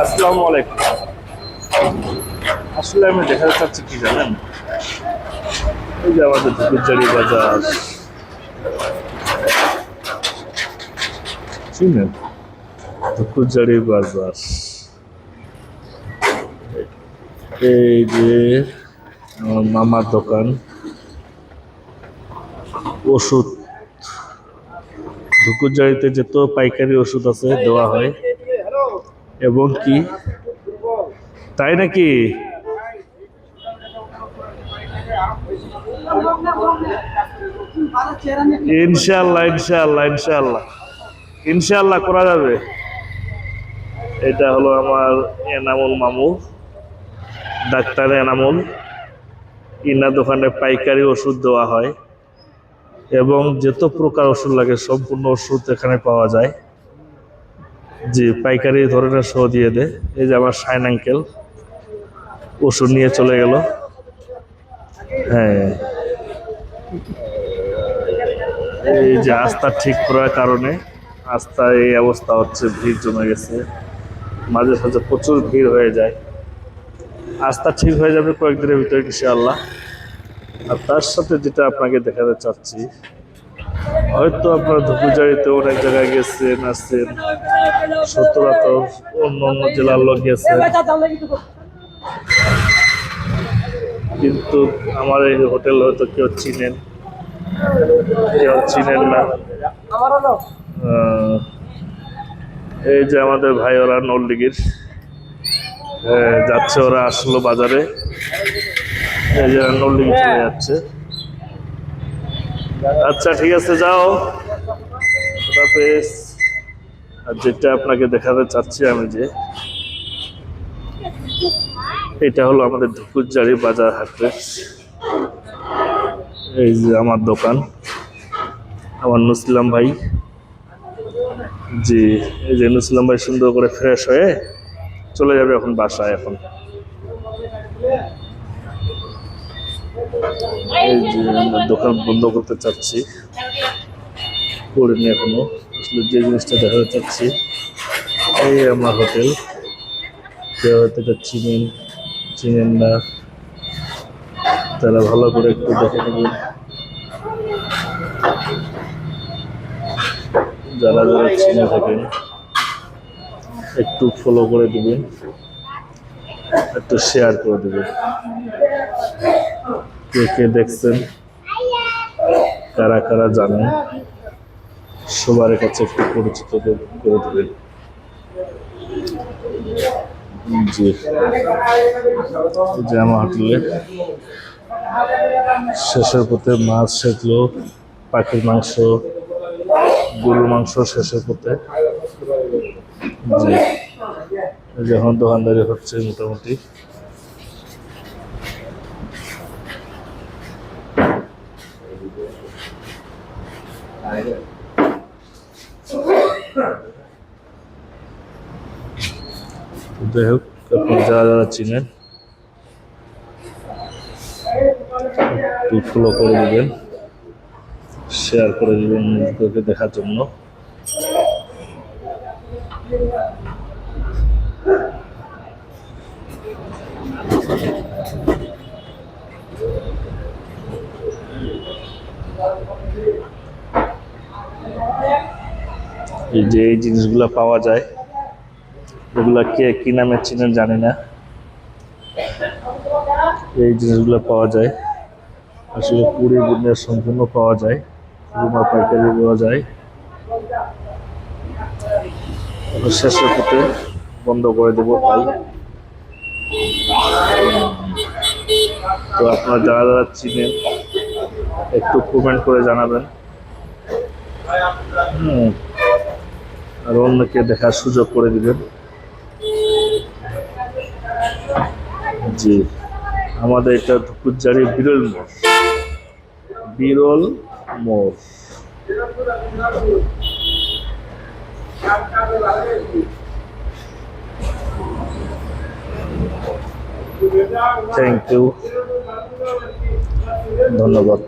আসসালামু আলাইকুম। আসলে আমি দেখাতে চাচ্ছি কি জানেন, এই যে আমাদের ধুকুরজারি বাজার চিনেন? ধুকুরজারি বাজার, এই যে আমার মামার দোকান, ওষুধ। ধুকুরজারিতে যত পাইকারি ওষুধ আছে দেওয়া হয়, এবং কি তাই নাকি? ইনশাআল্লাহ ইনশাআল্লাহ ইনশাআল্লাহ ইনশাআল্লাহ করা যাবে। এটা হলো আমার এনামুল মামু, ডাক্তার এনামুল। ইনার দোকানে পাইকারি ওষুধ দেওয়া হয় এবং যত প্রকার ওষুধ লাগে সম্পূর্ণ ওষুধ এখানে পাওয়া যায়। জি, পাইকারি ধরনের সহ দিয়ে দেয়। এই যে আমার শাইন আঙ্কেল ওষুধ নিয়ে চলে গেল। হ্যাঁ, এই যে আস্থা ঠিক করার কারণে আস্থা এই অবস্থা হচ্ছে, ভিড় জমে গেছে, মাঝে সাঝে প্রচুর ভিড় হয়ে যায়। আস্থা ঠিক হয়ে যাবে কয়েকদিনের ভিতরে ইনশাআল্লাহ। আর তার সাথে যেটা আপনাকে দেখাতে চাচ্ছি, হয়তো আপনারা ধুকুরজারিতে অনেক জায়গায় গেছেন, আসছেন, সত্যতা অন্য অন্য জেলার লোক গেছেন, কিন্তু আমার এই হোটেল হয়তো কেউ চিনেন, কেউ চিনেন না। এই যে আমাদের ভাই ওরা নলদিঘির যাচ্ছে, ওরা আসলো বাজারে, এই যে নলদিঘি চলে যাচ্ছে। আচ্ছা ঠিক আছে, যাও, আর যেটা আপনাকে দেখাতে চাচ্ছি আমি, যে এটা হলো আমাদের ধুকুরজারি বাজার হাটের, এই যে আমার দোকান, আমার নুসলাম ভাই। জি, এই যে নুসলাম ভাই সুন্দর করে ফ্রেশ হয়ে চলে যাবে এখন বাসায়। এখন এই যে আমরা দোকান বন্ধ করতে চাচ্ছি, করিনি এখনো। আসলে যে জিনিসটা দেখাতে চাচ্ছি, এই আমার হোটেল, কেউ হয়তো এটা চিনেন, চিনেন না, তারা ভালো করে একটু দেখে নেবেন। যারা যারা চিনে থাকেন একটু ফলো করে দিবেন, একটু শেয়ার করে দেবেন। কে কে দেখছেন, কারা কারা জানেন, সবার কাছে একটু পরিচিত করে দেবেন। জি, যে আমার হোটেলে শেষের পথে মাছ সেগুলো, পাখির মাংস, গরুর মাংস শেষের পথে। জি, যখন দোকানদারি হচ্ছে মোটামুটি। যাই হোক, আপনি যারা যারা চিনেন একটু ফলো করে দেবেন, শেয়ার করে দেবেন নিজেদেরকে দেখার জন্য। এই যে এই জিনিসগুলো পাওয়া যায়, এগুলা কে কি নামে চিনেন জানি না। এই জিনিসগুলো পাওয়া যায় আসলে পুরি বুনিয়া সম্পূর্ণ পাওয়া যায়, রুমা পাইকারি পাওয়া যায়। শেষের পথে বন্ধ করে দেবো তাই। তো আপনারা যারা যারা চিনেন একটু কমেন্ট করে জানাবেন, আর অন্যকে দেখার সুযোগ করে দিবেন। জি, আমাদের এটা ধুকুরজারি বিরল মোড়, বিরল মোড়। থ্যাংক ইউ, ধন্যবাদ।